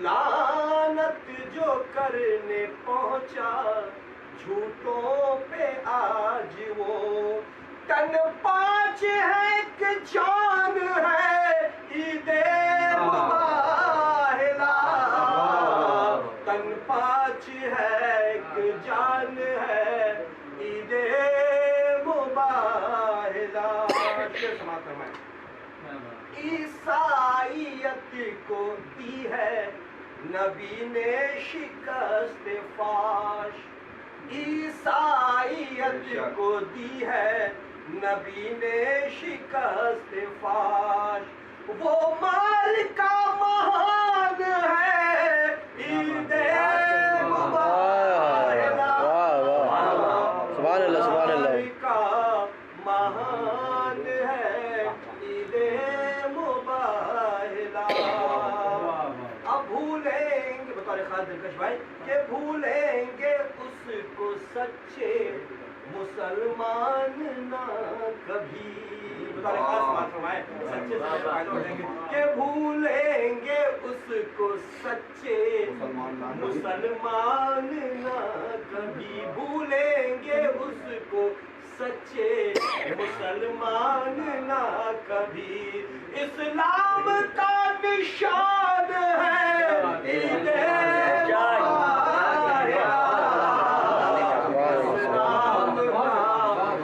لعنت جو کرنے پہنچا جھوٹوں پہ آج وہ تن پانچ ہے کہ جان ہے عید مباہلا تن پانچ ہے کہ جان ہے عید مباہلا عیسائیت کو دی ہے نبی نے شکست فاش عیسائیت کو دی ہے نبی نے شکست فاش وہ مال کا مہان ہے عید مباہلا سبحان اللہ سبحان اللہ کا مہان ہے عید مباہلا اب بھولیں گے بطور خاص دلکش بھائی کہ بھولیں گے اس کو سچے مسلمان نہ کبھی بطور خاص بات فرمائے سچے بھولیں گے کہ بھولیں گے اس کو سچے مسلمان نہ کبھی بھولیں گے اس کو سچے مسلمان نہ کبھی اسلام کا نشان ہے عید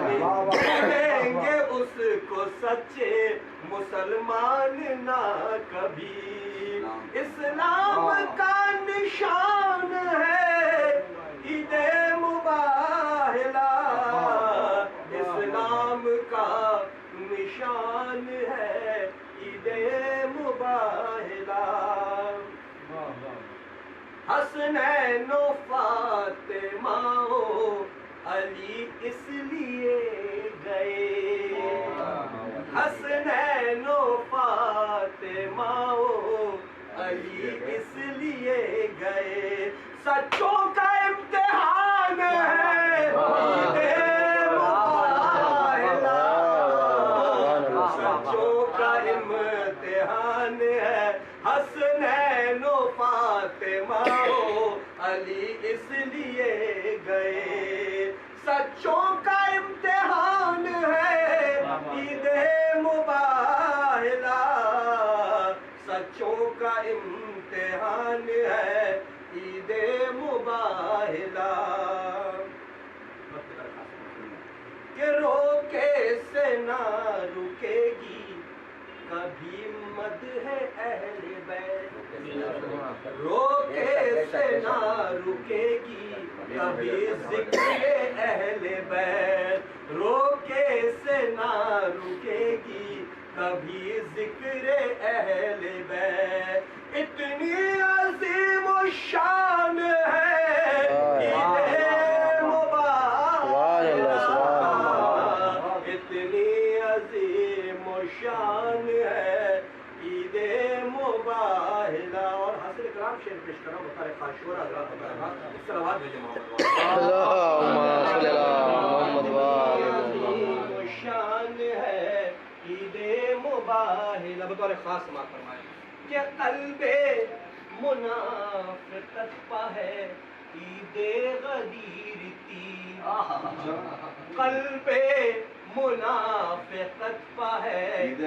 بھولیں گے اس کو سچے مسلمان نہ کبھی اسلام کا نشان ہے عید مباہلا اسلام کا نشان ہے عید مباہلا حسنین و فاطمہ و علی اس لیے گئے حسنین و فاطمہ و علی اس لیے گئے سچوں کا امتحان ہے عید مباہلا سچوں کا امتحان ہے حسنین و فاطمہ و علی اس لیے گئے سچوں کا امتحان ہے عید مباہلا سچوں کا امتحان ہے عید مباہلا کہ روکے سے نہ رکے گی کبھی مدح اہل بیت روکے سے نہ رکے گی کبھی ذکر اہل بیت روکے سے نہ رکے گی کبھی ذکر اہل بیت اتنی عظیم و شان ہے عید مباہلا اتنی عظیم و شان ہے عید مباہلا اور حاصل کرام شیر پیش کرو بطور خاشور حضرات صلوات بھیجے محمد اللہم صلی اللہ محمد عظیم و شان ہے عید مباہلا بطور خاص سماعت فرمائے کہ قلب منافقت پا ہے عید غدیر تی قلب منافقت پہ ہے عید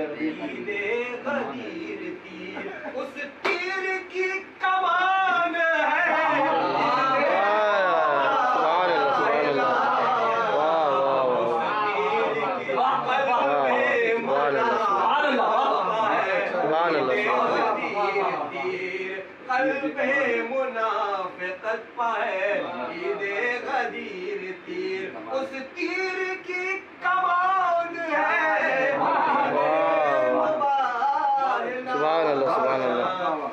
غدیر تیر، اس تیر کی کمان ہے قلب منافقت پائے عید غدیر تیر، اس تیر کی کمان ہے سبحان اللہ سبحان اللہ،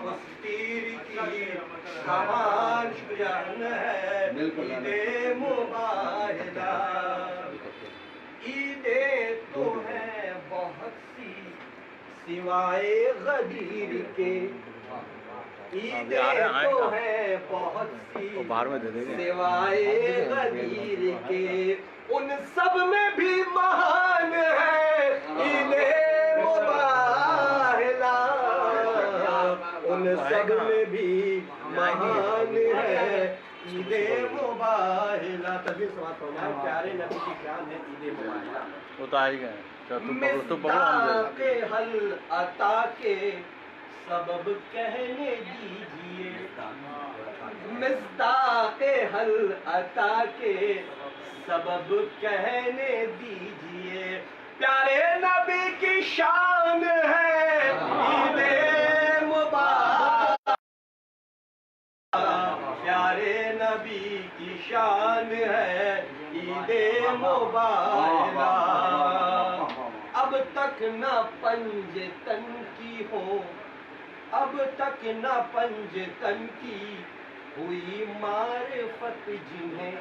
اس تیر کی کمان ہے عید مبارکہ۔ عیدیں تو ہیں بہت سی سوائے غدیر کے، عیدیں تو ہیں بہت سی سوائے غدیر کے، ان سب میں بھی مہان ہے عید مبارکہ، ان سب میں بھی مہان ہے عید مبارکہ۔ تبھی سماعت فرمائیں پیارے نبی کی شان ہے عید مبارکہ۔ وہ تو آ ہی گئے، مصداق حل عطا کے سبب کہنے دیجئے، مصداق حل عطا کے سبب کہنے دیجئے، پیارے نبی کی شان ہے عید مبارکہ، پیارے نبی کی شان ہے عید مبارکہ۔ اب تک نہ پنج تن کی ہو، اب تک نہ پنج تن کی ہوئی معرفت جنہیں،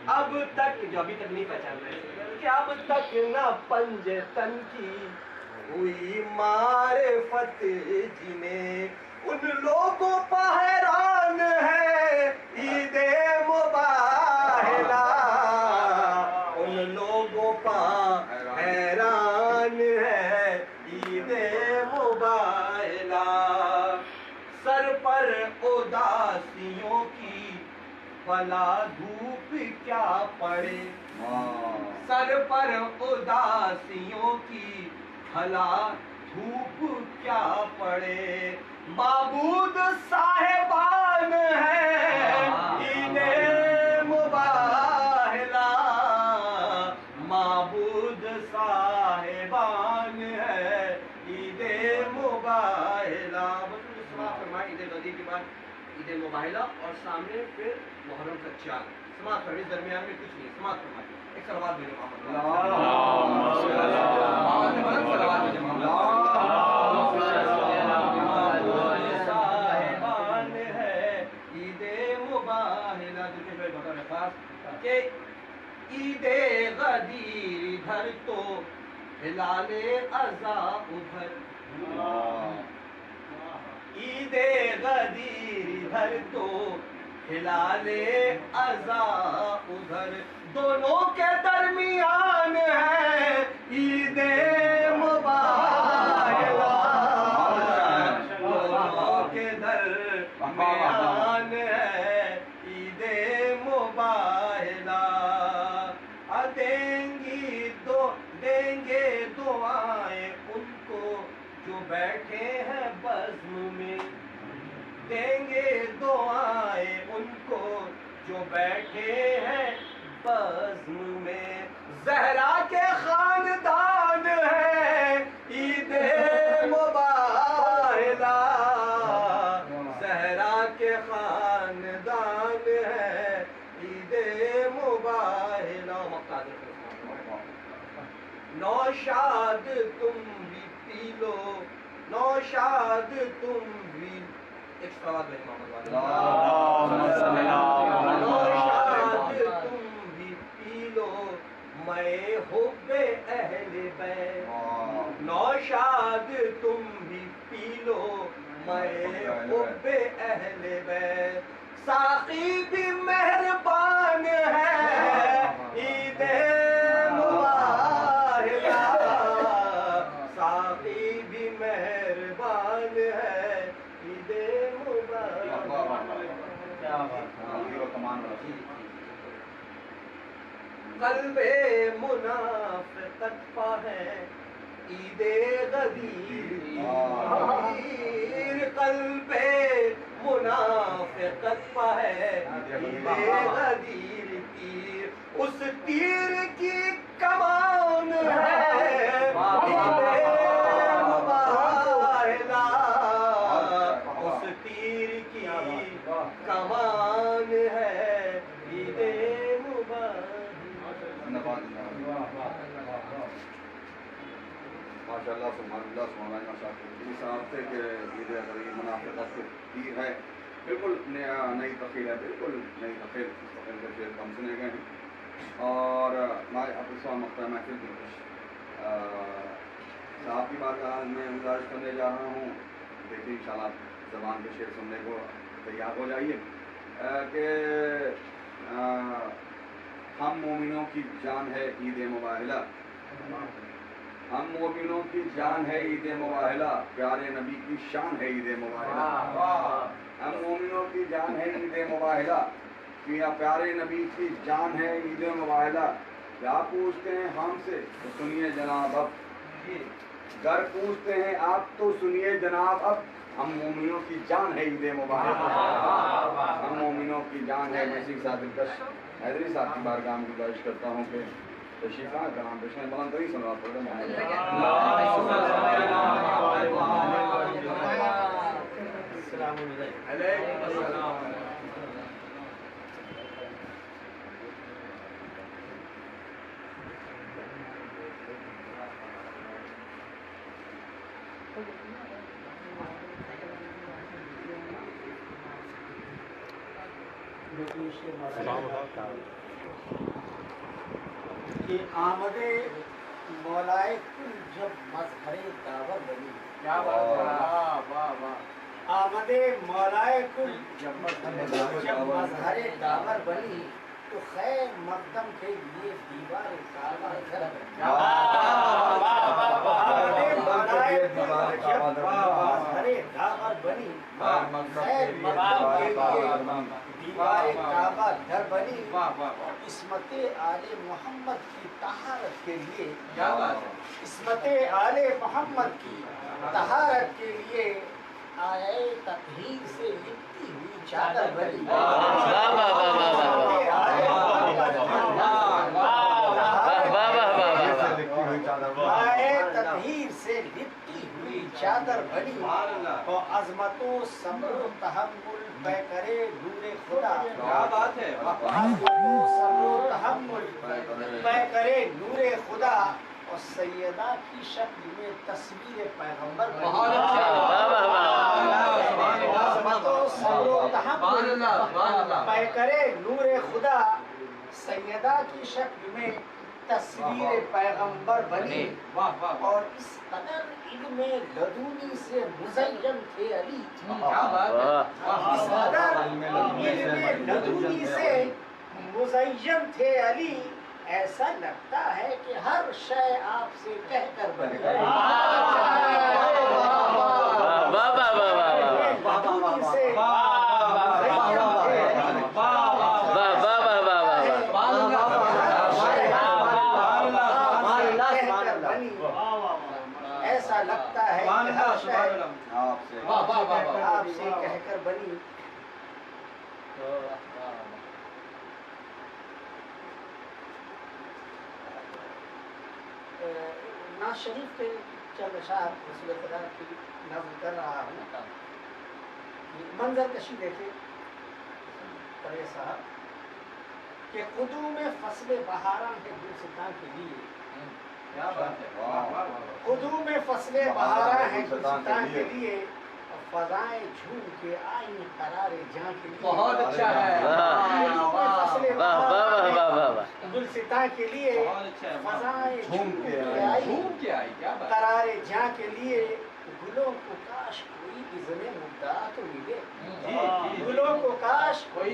اب تک جو ابھی تک نہیں پہچان رہے کہ اب تک نہ پنج تن کی ہوئی معرفت جنہیں، ان لوگوں پر حیران ہے عید مبارکہ، ان لوگوں پر حیران ہے عید مبارکہ۔ سر پر اداسیوں کی بھلا دھوپ کیا پڑے، سر پر اداسیوں کی بھلا دھوپ کیا پڑے، معبود صاحبان ہے عید مبارکہ، معبود صاحبان ہے عید مبارکہ۔ سماعت فرمائیں عید غدیر کے بعد عید مبارکہ اور سامنے پھر محرم کا چاند، سماعت فرمائیں درمیان میں کچھ نہیں، سماعت فرمائیں ایک صلوات بھیجو محمد صاحبان ہے عید مبارکہ، کہ عید غدیر ادھر تو ہلال اضحیٰ ادھر، عید غدیر ادھر تو ہلال اضحیٰ ادھر، دونوں کے درمیان ہے عید مبارکہ، دونوں کے درمیان ہے عید مبارکہ۔ دیں گے دعائیں ان کو جو بیٹھے ہیں بزم میں، دیں گے دعائیں ان کو جو بیٹھے ہیں بزم میں، زہرا کے خاندان ہے عید مبارکہ، زہرا کے خاندان ہے عید مبارکہ۔ نوشاد تم بھی پی لو، نوشاد تم بھی، ایک سوال ہے محمد والے، نوشاد تم بھی پی لو میں حب اہل بیت، نوشاد تم بھی پی لو میں حب اہل بیت، ساقی بھی مہربان ہے عید مبارکہ، ساقی بھی مہربان ہے عید مبارکہ۔ قلب منافقت پا ہے عید غدیر تیر قلب منافقت پا ہے عید غدیر تیر اس تیر کی کمان ہے عید مباہلہ اس تیر کی کمان ہے عید ماشاء اللہ سبحان اللہ سبحان اللہ اس صاحب سے کہ عید غدیر منافقت سے تیر ہے، بالکل نئی تفصیل ہے، بالکل نئی تفصیل کے شعر کم سنے گئے ہیں. اور میں اب اس وقت مقطع محفل صاحب کی بات میں گزارش کرنے جا رہا ہوں. دیکھیے انشاءاللہ زبان کے شعر سننے کو تیار ہو جائیے کہ ہم مومنوں کی جان ہے عید مباہلہ، ہم مومنوں کی جان ہے عید مباہلہ، پیارے نبی کی شان ہے عید مباہلہ. ہم مومنوں کی جان ہے عید مباہلہ، پیارے نبی کی جان ہے عید مباہلہ. کیا پوچھتے ہیں ہم سے تو سنیے جناب اب، گر پوچھتے ہیں آپ تو سنیے جناب اب، ہم مومنوں کی جان ہے عید مباہلہ، ہم مومنوں کی جان ہے. میں سکھ صاحب دلکش حیدری صاحب کی بارگاہ میں گزارش کرتا ہوں کہ تشریف لائیں، کلام پیش کریں. بلند ترین صلوات پڑھ رہے کہ آمد مولائے کل جب مظہر داور بنی. کیا بات ہے، واہ واہ واہ. آمد مولائے کل جب مظہر داور بنی تو خیر مقدم کے لیے دیوار کعبہ گھر بنی. آمد مولائے کل جب مظہر داور بنی خیر مقدم کے لیے دیوار کعبہ گھر بنی. عصمت آل محمد کی طہارت کے لیے، کیا بات ہے، عصمت آل محمد کی طہارت کے لیے آئے تطہیر سے لپٹی ہوئی چادر بنی. آئے تطہیر سے لپٹی ہوئی چادر بنی اور عظمت و صبر و تحمل پے کرے نور خدا. کیا بات ہے، صبر و تحمل پے کرے نور خدا اور سیدہ کی شکل میں تصویر پیغمبر بنی. عظمت و صبر و تحمل پے کرے نور خدا سیدہ کی شکل میں تصویر پیغمبر بنی. اور اس قدر علم لدونی سے مزین تھے علی. کیا بات ہے، اس قدر علم لدونی سے مزین تھے علی، ایسا لگتا ہے کہ ہر شے آپ سے کہہ کر بنی. لدونی سے ایسا لگتا ہے کہ ہر شے آپ سے کہہ کر بنی. ناز شریف کے چند اشعار رسول خدا کی نظم کر رہا ہوں. منظر کشی دیکھیں پرے صاحب کہ قدوم فصل بہاراں ہے گلستان کے لیے. کیا بات ہے، قدوم فصل بہاراں ہے گلستان کے لیے، فضائیں جھوم کے آئیں قرار جاں کے لیے. بہت اچھا ہے، گلستان کے لیے فضائیں جھوم کے آئی. کیا بات، قرار جاں کے لیے گلوں کو کاش کوئی اذن مدعا تو ملے. گلوں کو کاش کوئی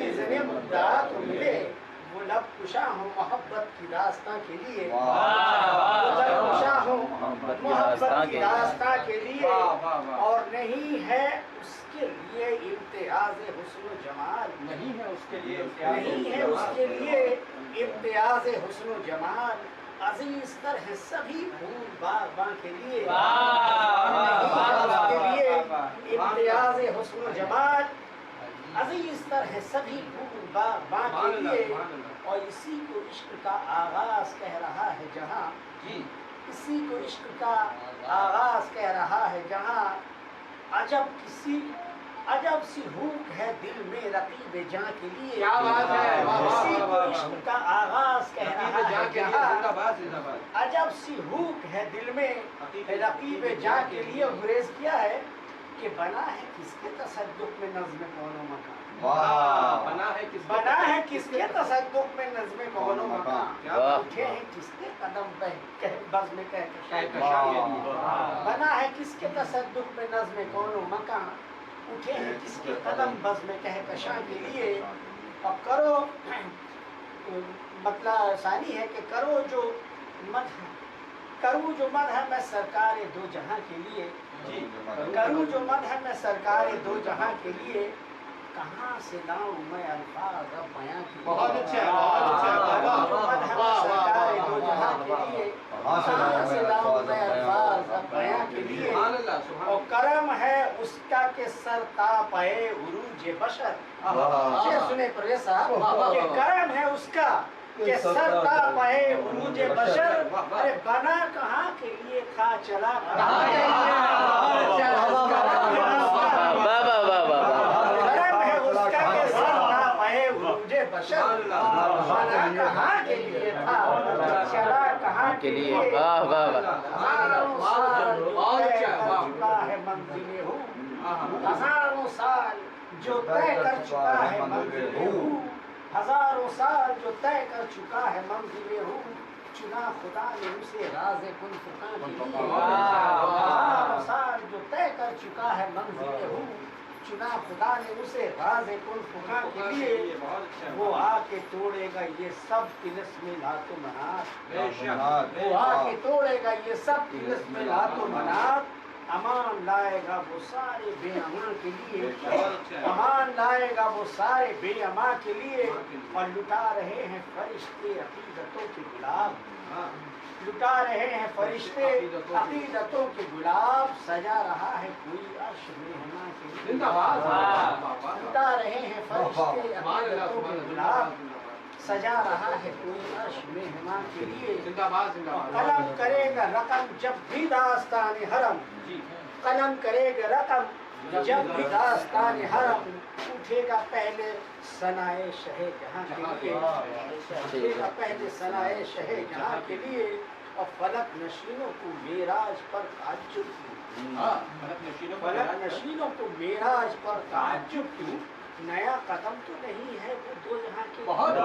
اذن مدعا تو ملے. وہ لب کشا ہوں محبت کی داستان کے لیے، وہ لب کشا ہوں محبت کی داستان کے لیے. اور نہیں ہے اس کے لیے امتیاز حسن و جمال نہیں ہے اس کے لیے نہیں ہے اس کے لیے امتیاز حسن و جمال عزیز تر ہے سبھی پھول باغباں کے لیے اس کے لیے امتیاز حسن و جمال عزیز تر ہے سبھی پھول باغباں کے لیے اور اسی کو عشق کا آغاز کہہ رہا ہے جہاں اسی کو عشق کا آغاز کہہ رہا ہے جہاں عجب سی بھوک ہے دل میں رقیب جاں کے لیے کیا بات ہے اسی کو عشق کا آغاز کہہ رہا ہے جہاں عجب سی بھوک ہے دل میں رقیب جاں کے لیے گریز کیا ہے کہ بنا ہے کس کے تصدق میں نظم کون و مکان بنا ہے کس کے تصدق میں نظم کون و مکان اٹھے ہیں کس کے قدم پہ بزم کہکشاں بنا ہے کس کے تصدق میں نظم کون و مکان اٹھے ہیں کس کے قدم بزم کہکشاں کے لیے اور کرو مطلب ثانی ہے کہ کرو جو مدح میں سرکار دو جہاں کے لیے کروں جو مدح میں سرکار دو جہاں کے لیے کہاں سے لاؤں میں الفاظ اب بیاں کی بہت اچھا سرکار دو جہاں کے لیے کہاں سے لاؤں میں الفاظ اب بیاں کے لیے اور کرم ہے اس کا کہ سر تاپے عروج بشر یہ سنے پرویز صاحب کہ کرم ہے اس کا کہ سر تاپے عروج بشر ارے بنا کہاں کے لیے تھا چلا کہاں کے لیے بشر بنا کہاں کے لیے تھا چلا کہاں کے لیے ہزاروں سال جو طے کر چکا ہے منزل ہوں ہزاروں سال جو طے کر چکا ہے منزل ہوں چنا خدا نے اسے راز کن فکان کے لیے ہزاروں سال جو طے کر چکا ہے منزل ہوں چنا خدا نے اسے راز کن فکان کے لیے وہ آ کے توڑے گا یہ سب طلسم لات و منات وہ آ کے توڑے گا یہ سب طلسم لات و منات امان لائے گا وہ سارے بے امان کے لیے امان لائے گا وہ سارے بے امان کے لیے اور لٹا رہے ہیں فرشتے عقیدتوں کے گلاب لٹا رہے ہیں فرشتے عقیدتوں کے گلاب سجا رہا ہے کوئی عرش مہمان کے لیے لٹا رہے ہیں فرشتے عقیدتوں کے گلاب سجا رہا ہے کوئی عرش مہمان کے لیے قلم کرے گا رقم جب بھی داستان حرم قلم کرے گا رقم جب بھی داستان حرم اٹھے گا پہلے ثنائے شہ جہاں کے لیے اٹھے گا پہلے ثنائے شہ جہاں کے لیے اور فلک نشینوں کو معراج پر تعجب کیوں فلک نشینوں کو معراج پر تعجب کیوں نیا قدم تو نہیں ہے وہ دو جہاں کے بہت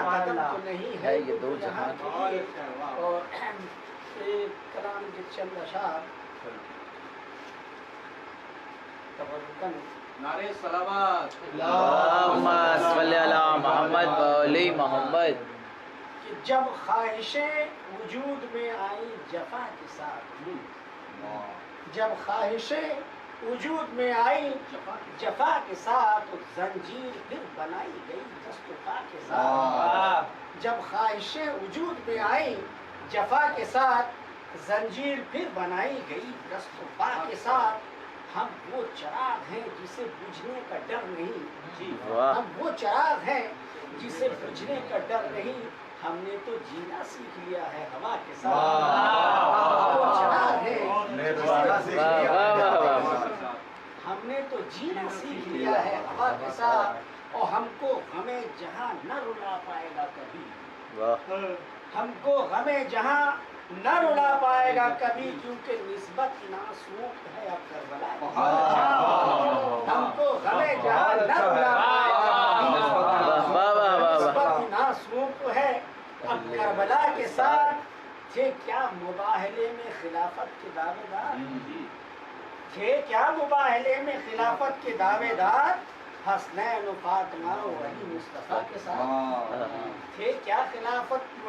قدم تو نہیں ہے یہ دو جہاں کے لیے اور کلام کے چند اشعار تبرکن نعرے صلوات اللہم صلی علی محمد و علی محمد کہ جب خواہشیں وجود میں آئی جفا کے ساتھ جب خواہشیں وجود میں آئی جفا کے ساتھ زنجیر پھر بنائی گئی دست و پا کے ساتھ جب خواہشیں وجود میں آئی جفا کے ساتھ زنجیر پھر بنائی گئی دست و پا کے ساتھ ہم وہ چراغ ہیں جسے بجھنے کا ڈر نہیں ہم وہ چراغ ہیں جسے بجھنے کا ڈر نہیں ہم نے تو جینا سیکھ لیا ہے ہوا کے ساتھ وہ چراغ ہے ہم نے تو جینا سیکھ لیا ہے ہوا کے ساتھ اور ہم کو ہمیں جہاں نہ رلا پائے گا کبھی ہم کو ہمیں جہاں نہ رلا پائے گا کبھی کیونکہ نسبت ناسوک ہے اب کربلا ہم کو ہمیں جہاں نہ رلا پائے گا نسبت ناسوک ہے اب کربلا کے ساتھ تھے کیا مباہلے میں خلافت کے دعوے دار تھے کیا مباہلے میں خلافت کے دعوے دار حسنین و فاطمہ و علی مصطفیٰ کے ساتھ تھے کیا خلافت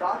7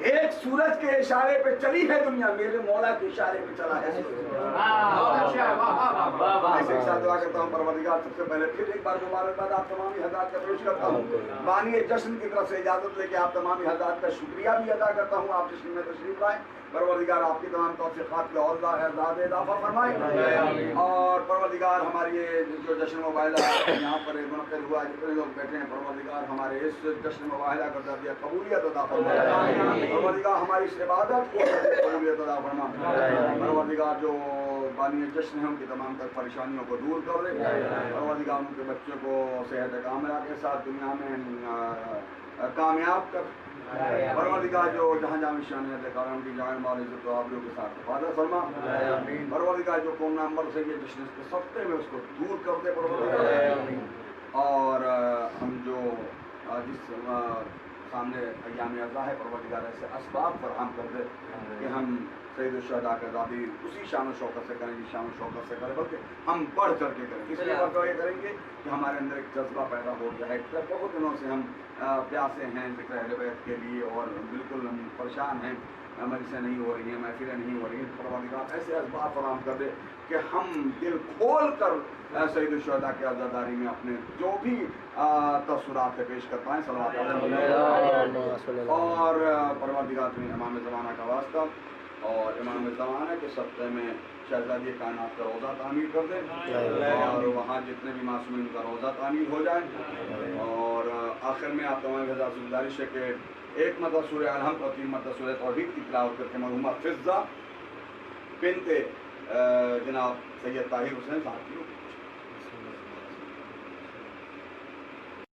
ایک سورج کے اشارے پہ چلی ہے دنیا، میرے مولا کے اشارے پہ چلا ہے سورج۔ ایسے ایک ساتھ دعا کرتا ہوں پروردگار سب سے پہلے پھر ایک بار مبارکباد آپ تمامی حضرات کا پیش کرتا ہوں، بانی جشن کی طرف سے اجازت لے کے آپ تمامی حضرات کا شکریہ بھی ادا کرتا ہوں، آپ جشن میں تشریف لائیں، پروردگار آپ کی تمام توفیقات کا اور اضافہ فرمائے، اور پروردگار ہماری یہ جو جشن مباحلہ یہاں پر منعقد ہوا، جتنے لوگ بیٹھے ہیں پروردگار ہمارے اس جشن مباحلہ کا درجہ قبولیت عطا فرمائے، پروردگار ہماری اس عبادت کو قبولیت عطا فرمائے، پروردگار جو بانی جشن ہیں ان کی تمام تر پریشانیوں کو دور کر دے، پروردگار ان کے بچوں کو صحت کاملہ کے ساتھ دنیا میں کامیاب کر، پروردگار جو جہاں جہاں شانیت کرم کی جان والی عزت و آبرو کے ساتھ حفاظت فرما، پروردگار جو قوم نمبر سے یہ جشن کے سفتے میں اس کو دور کر دے پروردگار، اور ہم جو جس سامنے ایام عزا ہے پروردگار ایسے اسباب فراہم کر دے کہ ہم سید الشہداء کا ذاتی اسی شان و شوکت سے کریں، شان و شوکت سے کریں، بلکہ ہم بڑھ کر کے کریں، اس لیے یہ کریں گے کہ ہمارے اندر ایک جذبہ پیدا ہو گیا ہے، بہت دنوں سے ہم پیاسے ہیں ذکر اہل بیت کے لیے، اور بالکل ہم پریشان ہیں، مجلسیں نہیں ہو رہی ہیں، محفلیں نہیں ہو رہی ہیں، پروردگار ایسے اسباب فراہم کر دے کہ ہم دل کھول کر سید الشہداء کی عزاداری میں اپنے جو بھی تاثرات ہے پیش کر پائیں، صلوات علیہ، اور پروردگار تمہیں امام زمانہ کا واسطہ اور امام زمانہ کے صدقے میں شہزادی کائنات کا روضہ تعمیر کر دیں، اور وہاں جتنے بھی معصومین کا روضہ تعمیر ہو جائے، اور آخر میں آپ تمام حضرات سے گزارش ہے کہ ایک مرتبہ سورہ الحمد اور 3 مرتبہ سورہ توحید کی تلاوت کر کے مرحومہ فضہ بنت جناب سید طاہر حسین صاحب کی